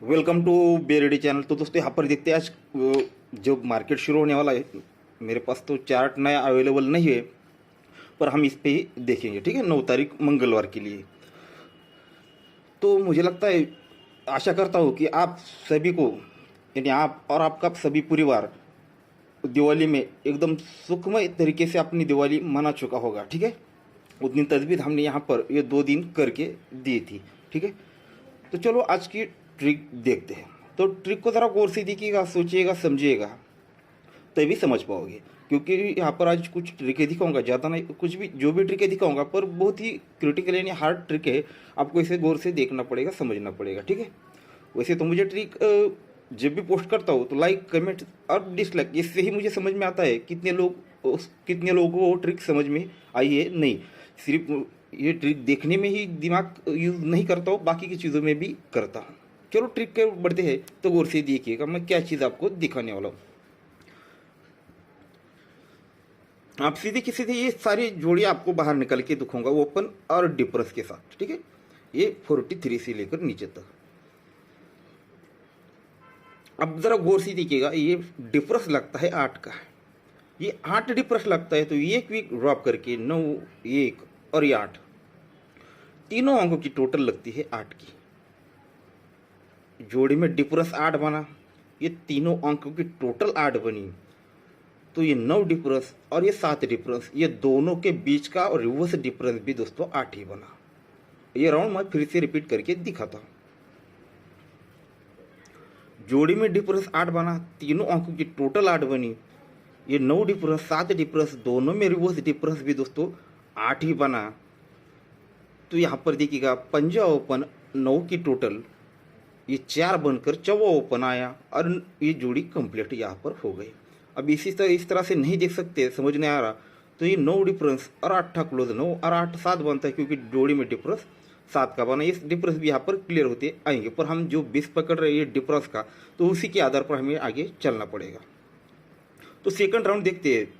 Welcome to बेरेडी channel. तो दोस्तों यहाँ पर देखते हैं आज जो मार्केट शुरू होने वाला है। मेरे पास तो चार्ट नया अवेलेबल नहीं है, पर हम इस पे ही देखेंगे, ठीक है। 9 तारीख मंगलवार के लिए। तो मुझे लगता है, आशा करता हूँ कि आप सभी को, यानी आप और आपका सभी परिवार दिवाली में एकदम सुखमय तरीके से अपनी दिवाली मना चुका होगा, ठीक है। उतनी तजवीज़ हमने यहाँ पर ये 2 दिन करके दी थी, ठीक है। तो चलो आज की ट्रिक देखते हैं। तो ट्रिक को ज़रा गौर से देखिएगा, सोचिएगा, समझिएगा, तभी समझ पाओगे। क्योंकि यहाँ पर आज कुछ ट्रिकें दिखाऊंगा, ज़्यादा नहीं, कुछ भी जो भी ट्रिकें दिखाऊंगा, पर बहुत ही क्रिटिकल यानी हार्ड ट्रिक है। आपको इसे गौर से देखना पड़ेगा, समझना पड़ेगा, ठीक है। वैसे तो मुझे ट्रिक जब भी पोस्ट करता हूँ तो लाइक, कमेंट और डिसलाइक, इससे ही मुझे समझ में आता है कितने लोगों को ट्रिक समझ में आई है। नहीं, सिर्फ ये ट्रिक देखने में ही दिमाग यूज़ नहीं करता हूँ, बाकी की चीज़ों में भी करता हूँ। चलो ट्रिक के बढ़ते हैं, तो गौर से देखिएगा मैं क्या चीज़ आपको दिखाने वाला हूँ। आप सीधे की सीधे ये सारी जोड़ी आपको बाहर निकल के दिखाऊंगा, ओपन और डिफरेंस के साथ, ठीक है। ये 43 से लेकर नीचे तक। अब जरा गौर से देखिएगा, ये डिफरेंस लगता है 8 का, ये 8 डिफरेंस लगता है। तो ये क्विक ड्रॉप करके 9, 1 और ये 8, तीनों अंकों की टोटल लगती है 8 की। जोड़ी में डिफरेंस 8 बना, ये तीनों अंकों की टोटल 8 बनी। तो ये 9 डिफरेंस और ये 7 डिफरेंस, ये दोनों के बीच का और रिवर्स डिफरेंस भी दोस्तों 8 ही बना। ये राउंड मैं फिर से रिपीट करके दिखाता हूँ। जोड़ी में डिफरेंस 8 बना, तीनों अंकों की टोटल 8 बनी। ये 9 डिफरेंस, 7 डिफरेंस, दोनों में रिवर्स डिफरेंस भी दोस्तों 8 ही बना। तो यहाँ पर देखिएगा, पंजा ओपन 9 की टोटल, ये 4 बनकर 4वां ओपन आया और ये जोड़ी कंप्लीट यहाँ पर हो गई। अब इस तरह से नहीं देख सकते, समझ नहीं आ रहा, तो ये 9 डिफरेंस और 8 क्लोज, 9 और 8 7 बनता है, क्योंकि जोड़ी में डिफरेंस 7 का बना। ये डिफरेंस भी यहाँ पर क्लियर होते आएंगे, पर हम जो 20 पकड़ रहे हैं ये डिफरेंस का, तो उसी के आधार पर हमें आगे चलना पड़ेगा। तो सेकंड राउंड देखते हैं।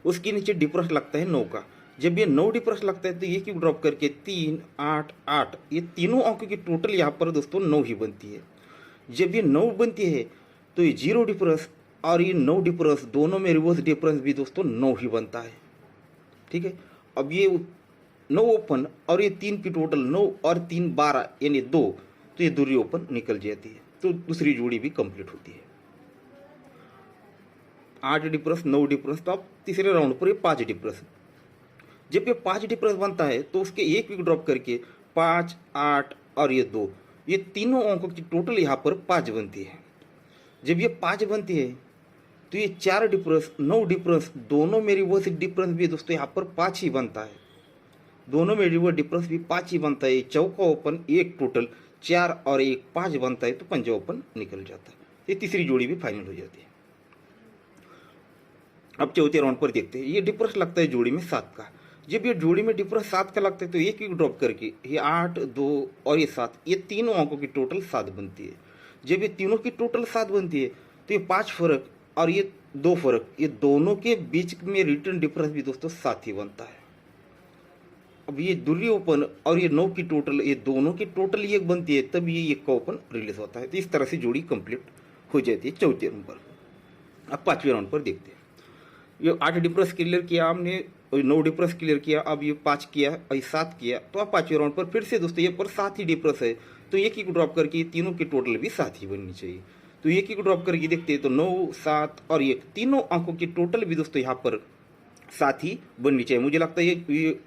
उसके नीचे डिफरेंस लगता है 9 का। जब ये 9 डिफरेंस लगता है तो ये क्यों ड्रॉप करके 3, 8, 8, ये तीनों अंकों की टोटल यहाँ पर दोस्तों 9 ही बनती है। जब ये 9 बनती है तो ये 0 डिफरेंस और ये 9 डिफरेंस, दोनों में रिवर्स डिफरेंस भी दोस्तों 9 ही बनता है, ठीक है। अब ये 9 ओपन और ये 3 की टोटल 9 और 3 12 यानी 2, तो ये दूसरी ओपन निकल जाती है, तो दूसरी जोड़ी भी कंप्लीट होती है। 8 डिफरेंस, 9 डिफरेंस, तो अब तीसरे राउंड पर ये 5 डिफरेंस। जब ये 5 डिफरेंस बनता है तो उसके एक विक ड्रॉप करके 5, 8 और ये 2, ये तीनों अंकों की टोटल यहाँ पर 5 बनती है। जब ये 5 बनती है तो ये 4 डिफरेंस, 9 डिफरेंस, दोनों में रिवर्स डिफरेंस भी दोस्तों यहाँ पर 5 ही बनता है। दोनों में रिवर्स डिफरेंस भी 5 ही बनता है। चौका ओपन एक टोटल 4 और 1 5 बनता है, तो पंजा ओपन निकल जाता है। ये तीसरी जोड़ी भी फाइनल हो जाती है। अब चौथे राउंड पर देखते हैं। ये डिफरेंस लगता है जोड़ी में 7 का। जब ये जोड़ी में डिफरेंस 7 का लगता है तो एक क्विक ड्रॉप करके ये 8, 2 और ये 7, ये तीनों अंकों की टोटल 7 बनती है। जब ये तीनों की टोटल 7 बनती है तो ये 5 फर्क और ये 2 फर्क, ये दोनों के बीच में रिटर्न डिफरेंस भी दोस्तों 7 ही बनता है। अब ये दूसरी ओपन और ये 9 की टोटल, ये दोनों की टोटल 1 बनती है, तब ये 1 का ओपन रिलीज होता है। तो इस तरह से जोड़ी कंप्लीट हो जाती है चौथे राउंड पर। अब पांचवें राउंड पर देखते हैं। ये 8 डिफरेंस क्लियर किया हमने, 9 डिफरेंस क्लियर किया, अब ये 5 किया और ये 7 किया। तो अब पांचवें राउंड पर फिर से दोस्तों ये पर 7 ही डिफरेंस है, तो एक ही को ड्रॉप करके तीनों की टोटल भी 7 ही बननी चाहिए। तो एक ही को ड्रॉप करके देखते हैं तो 9, 7 और 1, तीनों अंकों की टोटल भी दोस्तों यहाँ पर 7 ही बननी चाहिए। मुझे लगता है ये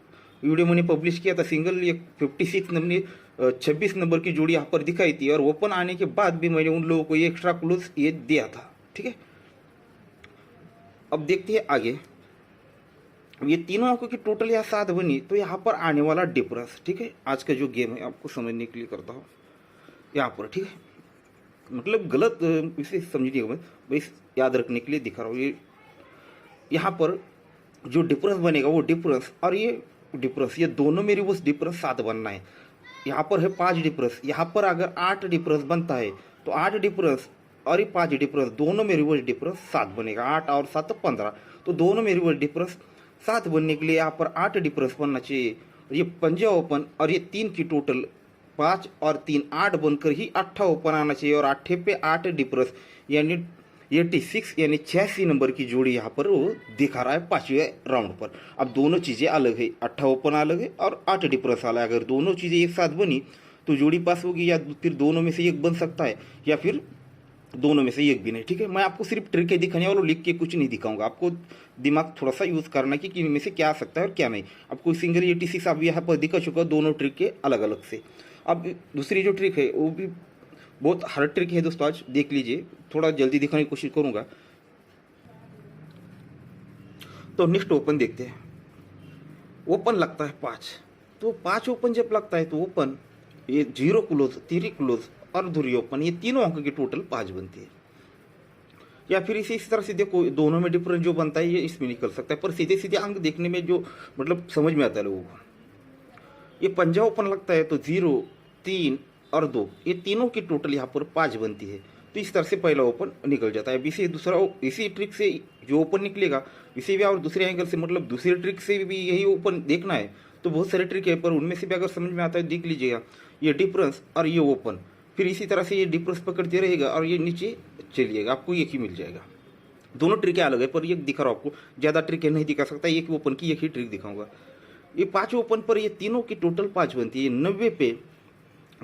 वीडियो मैंने पब्लिश किया था सिंगल, ये 26 नंबर की जोड़ी यहाँ पर दिखाई थी, और ओपन आने के बाद भी मैंने उन लोगों को ये एक्स्ट्रा क्लोज ये दिया था, ठीक है। अब देखते हैं आगे। ये तीनों अंकों की टोटल यहाँ 7 बनी, तो यहाँ पर आने वाला डिफरेंस, ठीक है, आज का जो गेम है आपको समझने के लिए करता हूँ यहाँ पर, ठीक है। मतलब गलत इसे समझिएगा, मैं बस याद रखने के लिए दिखा रहा हूँ। ये यहाँ पर जो डिफरेंस बनेगा वो डिफरेंस और ये डिफरेंस, ये दोनों में रिवर्स डिफरेंस 7 बनना है। यहाँ पर है 5 डिफरेंस, यहाँ पर अगर 8 डिफरेंस बनता है तो 8 डिफरेंस और ये 5 डिफरेंस, दोनों में रिवर्स डिफरेंस 7 बनेगा। 8 और 7 15, तो दोनों में रिवर्स डिफरेंस 7 बनने के लिए यहाँ पर 8 डिफरेंस बनना चाहिए। ये पंजा ओपन और ये 3 की टोटल 5 और 3 8 बनकर ही 8 ओपन आना चाहिए और 8 पे 8 डिप्रेस यानी 86 यानी 86 नंबर की जोड़ी यहाँ पर वो दिखा रहा है पांचवें राउंड पर। अब दोनों चीज़ें अलग है, 8 ओपन अलग है और 8 डिप्रेस अलग है। अगर दोनों चीज़ें एक साथ बनी तो जोड़ी पास होगी, या फिर दोनों में से एक बन सकता है या फिर दोनों में से एक भी नहीं। ठीक है, मैं आपको सिर्फ ट्रिक दिखाने वाला, लिख के कुछ नहीं दिखाऊंगा। आपको दिमाग थोड़ा सा यूज़ करना कि इनमें से क्या आ सकता है और क्या नहीं। आपको सिंगल 86 आप यहाँ पर दिखा चुका दोनों ट्रिक के अलग अलग से। अब दूसरी जो ट्रिक है वो भी बहुत हार्ड ट्रिक है दोस्तों, आज देख लीजिए, थोड़ा जल्दी दिखाने की कोशिश करूंगा। तो नेक्स्ट ओपन देखते हैं। ओपन लगता है 5, तो 5 ओपन जब लगता है तो ओपन ये 0 क्लोज, 3 क्लोज और धुरी ओपन, ये तीनों अंक की टोटल 5 बनती है। या फिर इसी तरह से देखो, दोनों में डिफरेंस जो बनता है ये इसमें निकल सकता है, पर सीधे सीधे अंक देखने में जो मतलब समझ में आता है लोगों को। ये पंजा ओपन लगता है तो 0, 3 और 2, ये तीनों की टोटल यहाँ पर 5 बनती है। तो इस तरह से पहला ओपन निकल जाता है। अब इसी दूसरा, इसी ट्रिक से जो ओपन निकलेगा इसी भी, और दूसरे एंगल से मतलब दूसरी ट्रिक से भी यही ओपन देखना है तो बहुत सारे ट्रिक है, पर उनमें से भी अगर समझ में आता है देख लीजिएगा। ये डिफरेंस और ये ओपन, फिर इसी तरह से ये डिफरेंस पकड़ते रहेगा और ये नीचे चलिएगा, आपको एक ही मिल जाएगा। दोनों ट्रिकें अलग है, पर ये दिखा रहा हूँ आपको, ज़्यादा ट्रिक नहीं दिखा सकता, एक ओपन की एक ही ट्रिक दिखाऊंगा। ये 5 ओपन पर ये तीनों की टोटल 5 बनती है। 90 पे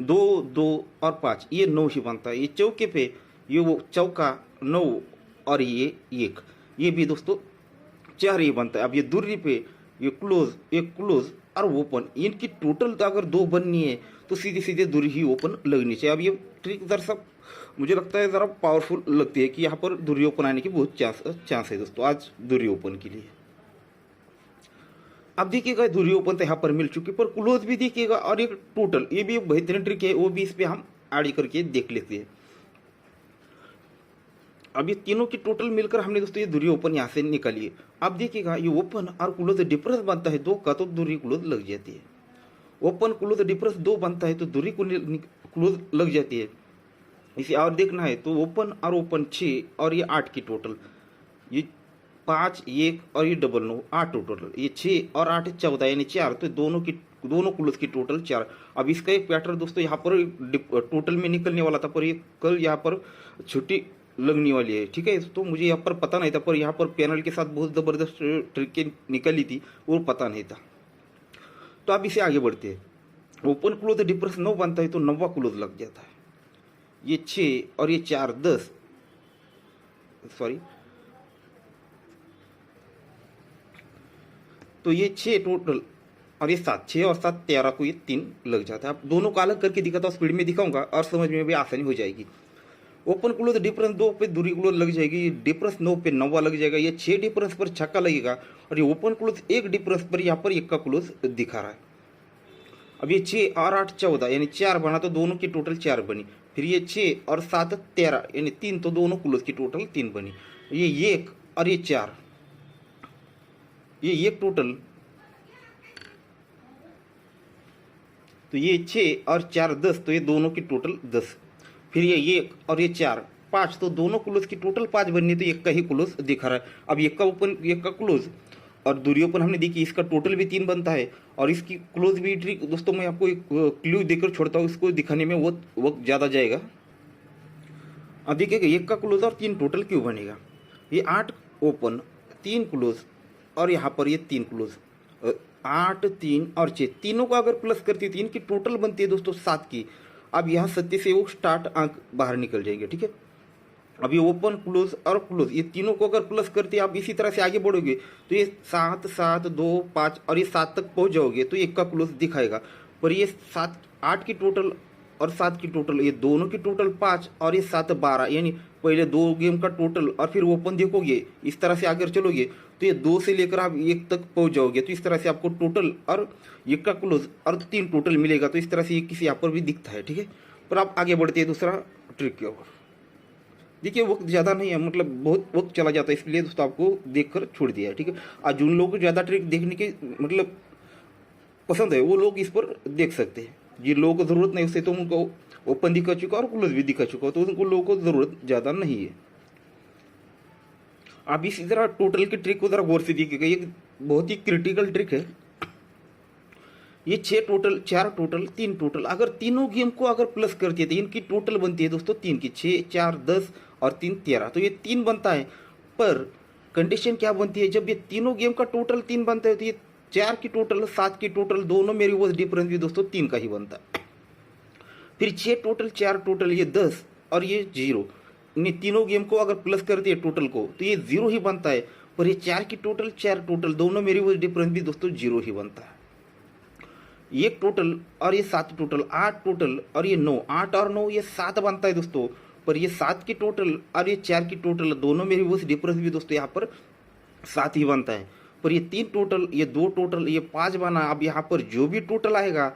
2, 2 और 5, ये 9 ही बनता है। ये चौके पे ये वो चौका 9 और ये 1, ये भी दोस्तों 4 ही बनता है। अब ये दूरी पे ये क्लोज, एक क्लोज और ओपन, इनकी टोटल तो अगर 2 बननी है तो सीधे सीधे दूरी ही ओपन लगनी चाहिए। अब ये ट्रिक दर्शक मुझे लगता है ज़रा पावरफुल लगती है कि यहाँ पर दूरी ओपन आने की बहुत चांस है दोस्तों आज दूरी ओपन के लिए। अब देखिएगा दूरी ओपन तो यहाँ पर मिल चुकी, पर क्लोज भी देखिएगा और एक टोटल, ये भी बेहतरीन ट्रिक है, वो भी इस पर हम ऐड करके देख लेते हैं। अब ये तीनों की टोटल मिलकर हमने दोस्तों ये दूरी ओपन यहाँ से निकाली है। अब देखिएगा ये ओपन और क्लोज डिफरेंस बनता है 2 का, तो दूरी क्लोज लग जाती है। ओपन क्लोज डिफरेंस 2 बनता है तो दूरी क्लोज लग जाती है। इसे और देखना है तो ओपन और ओपन 6 और ये 8 की टोटल, ये 5, 1 और ये 9, 8 टोटल, ये 6 और 8 14 यानी 4, तो दोनों क्लोज की टोटल 4। अब इसका एक पैटर्न दोस्तों यहाँ पर टोटल में निकलने वाला था, पर ये कल यहाँ पर छुट्टी लगने वाली है। ठीक है, तो मुझे यहाँ पर पता नहीं था, पर यहाँ पर पैनल के साथ बहुत ज़बरदस्त ट्रिक निकली थी, वो पता नहीं था। तो अब इसे आगे बढ़ते हैं। ओपन क्लोज डिफरेंस 9 बनता है तो 9वां क्लोज लग जाता है। ये 6 और ये 4 10, सॉरी, तो ये 6 टोटल और ये 7, 6 और 7 13 को ये 3 लग जाता है। अब दोनों को अलग करके दिखाता हूँ, स्पीड में दिखाऊंगा और समझ में भी आसानी हो जाएगी। ओपन क्लोज डिफरेंस 2 पे दूरी क्लोज लग जाएगी, डिफरेंस 9 पे 9वां लग जाएगा। ये 6 डिफरेंस पर छक्का लगेगा और ये ओपन क्लोज 1 डिफरेंस पर यहाँ पर 1 का क्लोज दिखा रहा है। अब ये 6 और 8 14 यानी 4 बना तो दोनों की टोटल 4 बनी। फिर ये 6 और 7 13 यानी 3, तो दोनों क्लोज की टोटल 3 बनी। ये 1 और ये 4, ये 1 टोटल, तो ये 6 और 4 10, तो ये दोनों की टोटल 10। फिर ये 1 और ये 4 5, तो दोनों क्लोज की टोटल 5 बननी, तो 1 का ही क्लोज दिखा रहा है। अब 1 का ओपन, 1 का क्लोज और दूरी ओपन हमने देखी, इसका टोटल भी 3 बनता है और इसकी क्लोज भी ट्रिक दोस्तों मैं आपको एक क्लू देकर छोड़ता हूँ, इसको दिखाने में वक्त ज़्यादा जाएगा। अब देखिएगा 1 का क्लोज और 3 टोटल क्यों बनेगा। ये 8 ओपन, 3 क्लोज और यहाँ पर ये 3 क्लोज, 8 3 और 6, तीनों को अगर प्लस करती है तो इनकी टोटल बनती है दोस्तों 7 की। अब यहाँ 7 से वो स्टार्ट अंक बाहर निकल जाएंगे। ठीक है, अब ये ओपन क्लोज और क्लोज, ये तीनों को अगर प्लस करते आप इसी तरह से आगे बढ़ोगे तो ये 7 7 2 5 और ये 7 तक पहुँच जाओगे तो 1 का क्लोज दिखाएगा। पर ये 7 8 की टोटल और 7 की टोटल, ये दोनों की टोटल 5 और ये 7 12, यानी पहले 2 गेम का टोटल और फिर ओपन देखोगे, इस तरह से आगे चलोगे तो ये 2 से लेकर आप 1 तक पहुंच जाओगे। तो इस तरह से आपको टोटल और 1 का क्लोज और 3 टोटल मिलेगा। तो इस तरह से ये किसी यहाँ पर भी दिखता है। ठीक है, पर आप आगे बढ़ते हैं दूसरा ट्रिक की ओर। देखिए वक्त ज़्यादा नहीं है, मतलब बहुत वक्त चला जाता है, इसलिए दोस्तों आपको देखकर छोड़ दिया है। ठीक है, आज जिन लोगों को ज़्यादा ट्रिक देखने की मतलब पसंद है वो लोग इस पर देख सकते हैं। जिन लोगों को ज़रूरत नहीं उससे तो उनको ओपन दिखा चुका और क्लोज भी दिखा चुका, तो उनको लोगों को ज़रूरत ज़्यादा नहीं है। आप इसी तरह टोटल की ट्रिक को ज़रा गौर से देखिएगा, ये बहुत ही क्रिटिकल ट्रिक है। ये 6 टोटल, 4 टोटल, 3 टोटल, अगर तीनों गेम को अगर प्लस करते हैं तो इनकी टोटल बनती है दोस्तों 3 की, 6 4 10 और 3 13, तो ये 3 बनता है। पर कंडीशन क्या बनती है, जब ये तीनों गेम का टोटल 3 बनता है तो ये 4 की टोटल 7 की टोटल दोनों में रिवर्स डिफरेंस भी दोस्तों 3 का ही बनता है। फिर 6 टोटल, 4 टोटल, ये 10 और ये 0, इन तीनों गेम को अगर प्लस करते हैं टोटल को तो ये 0 ही बनता है। पर ये 4 की टोटल, 4 टोटल दोनों में रिवर्स डिफरेंस भी दोस्तों 0 ही बनता है। ये टोटल और ये 7 टोटल, 8 टोटल और ये 9, 8 और 9 ये 7 बनता है दोस्तों। पर ये 7 की टोटल और ये 4 की टोटल दोनों में रिवर्स डिफरेंस भी दोस्तों यहाँ पर 7 ही बनता है। पर ये 3 टोटल, ये 2 टोटल, ये 5 बना। अब यहाँ पर जो भी टोटल आएगा,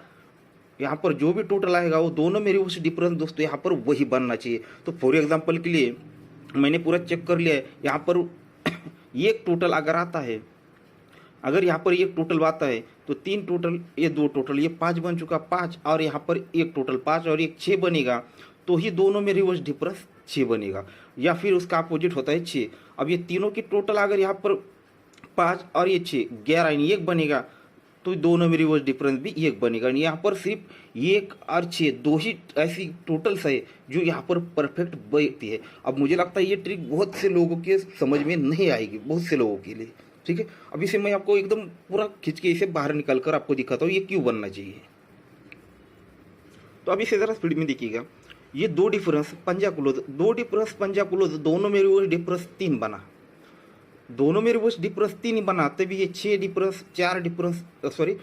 यहाँ पर जो भी टोटल आएगा वो दोनों में रिवर्स डिफरेंस दोस्तों यहाँ पर वही बनना चाहिए। तो फॉर एग्जांपल के लिए मैंने पूरा चेक कर लिया है, यहाँ पर एक टोटल अगर आता है, अगर यहाँ पर एक टोटल आता है तो 3 टोटल, ये 2 टोटल, ये 5 बन चुका, 5 और यहाँ पर एक टोटल 5 और एक 6 बनेगा, तो ही दोनों में रिवर्स डिफरेंस 6 बनेगा। या फिर उसका अपोजिट होता है 6। अब ये तीनों की टोटल अगर यहाँ पर 5 और ये 6, 11 यानी 1 बनेगा, तो दोनों में रिवर्स डिफरेंस भी 1 बनेगा। यहाँ पर सिर्फ 1 और 6 दो ही ऐसी टोटल्स है जो यहाँ पर परफेक्ट बैठती है। अब मुझे लगता है ये ट्रिक बहुत से लोगों के समझ में नहीं आएगी, बहुत से लोगों के लिए, ठीक है। अब इसे मैं आपको एकदम पूरा खींच के इसे बाहर निकाल कर आपको दिखाता हूँ ये क्यों बनना चाहिए। तो अब इसे ज़रा स्पीड में देखिएगा। ये 2 डिफरेंस पंजा क्लोज, 2 डिफरेंस पंजा क्लोज, दोनों में रिवर्स डिफरेंस 3 बना, दोनों में रिवर्स डिफरेंस 3 ही बना। तभी ये 6 difference, 4 difference, sorry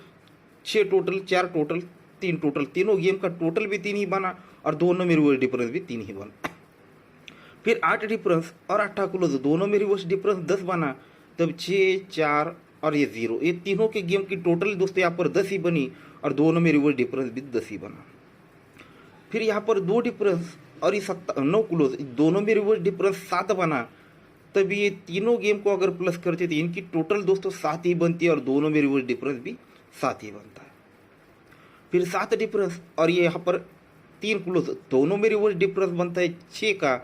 6 total, 4 total, 3 total, तीनों गेम का टोटल भी 3 ही बना और दोनों में रिवर्स डिफरेंस भी 3 ही बना। फिर 8 डिफरेंस और 8 क्लोज, दोनों में रिवर्स डिफरेंस 10 बना। तब 6 4 और ये 0, ये तीनों के गेम की टोटल दोस्तों यहाँ पर 10 ही बनी और दोनों में रिवर्स डिफरेंस भी 10 ही बना। फिर यहाँ पर 2 डिफरेंस और ये 9 क्लोज, दोनों में रिवर्स डिफरेंस 7 बना। तब ये तीनों गेम को अगर प्लस करते तो इनकी टोटल दोस्तों 7 ही बनती है और दोनों में रिवर्स डिफरेंस भी 7 ही बनता है। फिर 7 डिफरेंस और ये यहाँ पर 3 क्लोज, दोनों में रिवर्स डिफरेंस बनता है 6 का।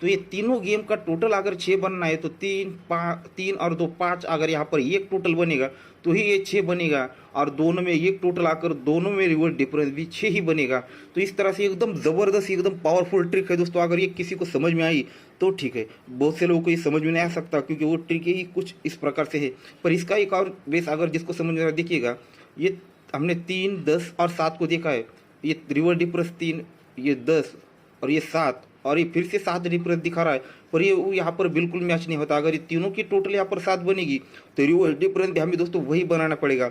तो ये तीनों गेम का टोटल अगर 6 बनना है तो 3 और 2 5, अगर यहाँ पर एक टोटल बनेगा तो ही ये 6 बनेगा और दोनों में एक टोटल आकर दोनों में रिवर्स डिफरेंस भी 6 ही बनेगा। तो इस तरह से एकदम ज़बरदस्त, एकदम पावरफुल ट्रिक है दोस्तों। अगर ये किसी को समझ में आई तो ठीक है, बहुत से लोगों को ये समझ में नहीं आ सकता क्योंकि वो ट्रिक ही कुछ इस प्रकार से है। पर इसका एक और बेस अगर जिसको समझ में आ रहा देखिएगा, ये हमने 3 10 और 7 को देखा है, ये रिवर्स डिफरेंस 3, ये 10 और ये 7 और ये फिर से 7 डिफरेंस दिखा रहा है। पर ये यहाँ पर बिल्कुल मैच नहीं होता। अगर ये तीनों की टोटल यहाँ पर 7 बनेगी तो रिवर्स डिफरेंस हमें दोस्तों वही बनाना पड़ेगा।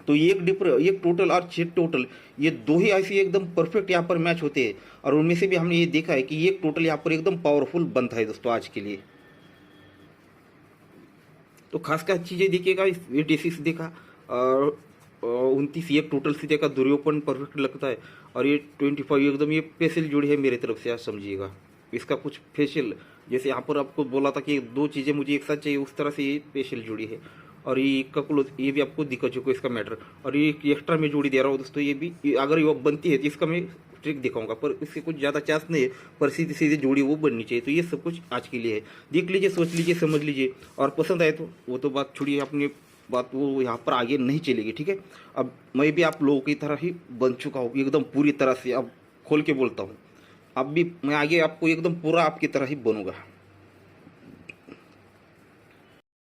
तो एक टोटल और 6 टोटल, ये 2 ही ऐसे एकदम परफेक्ट यहाँ पर मैच होते हैं और उनमें से भी हमने ये देखा है कि एक टोटल यहाँ पर एकदम पावरफुल बनता है दोस्तों आज के लिए। तो खास कर चीज़ें देखिएगा, ये D6 देखा और 29 एक टोटल से देखा, दुर्योपन परफेक्ट लगता है और ये 25 एकदम ये स्पेशल जोड़ी है मेरे तरफ से, आज समझिएगा। इसका कुछ स्पेशल, जैसे यहाँ पर आपको बोला था कि 2 चीज़ें मुझे एक साथ चाहिए, उस तरह से ये स्पेशल जोड़ी है। और ये का क्लोज, ये भी आपको दिखा चुका इसका मैटर। और ये एक्स्ट्रा में जोड़ी दे रहा हूँ दोस्तों, ये भी अगर ये बनती है तो इसका मैं ट्रिक दिखाऊंगा, पर इससे कुछ ज़्यादा चांस नहीं है, पर सीधे सीधे जोड़ी वो बननी चाहिए। तो ये सब कुछ आज के लिए है, देख लीजिए, सोच लीजिए, समझ लीजिए और पसंद आए तो वो तो बात छोड़िए, अपनी बात वो यहाँ पर आगे नहीं चलेगी, ठीक है। अब मैं भी आप लोगों की तरह ही बन चुका हूँ एकदम पूरी तरह से, अब खोल के बोलता हूँ, अब भी मैं आगे आपको एकदम पूरा आपकी तरह ही बनूंगा।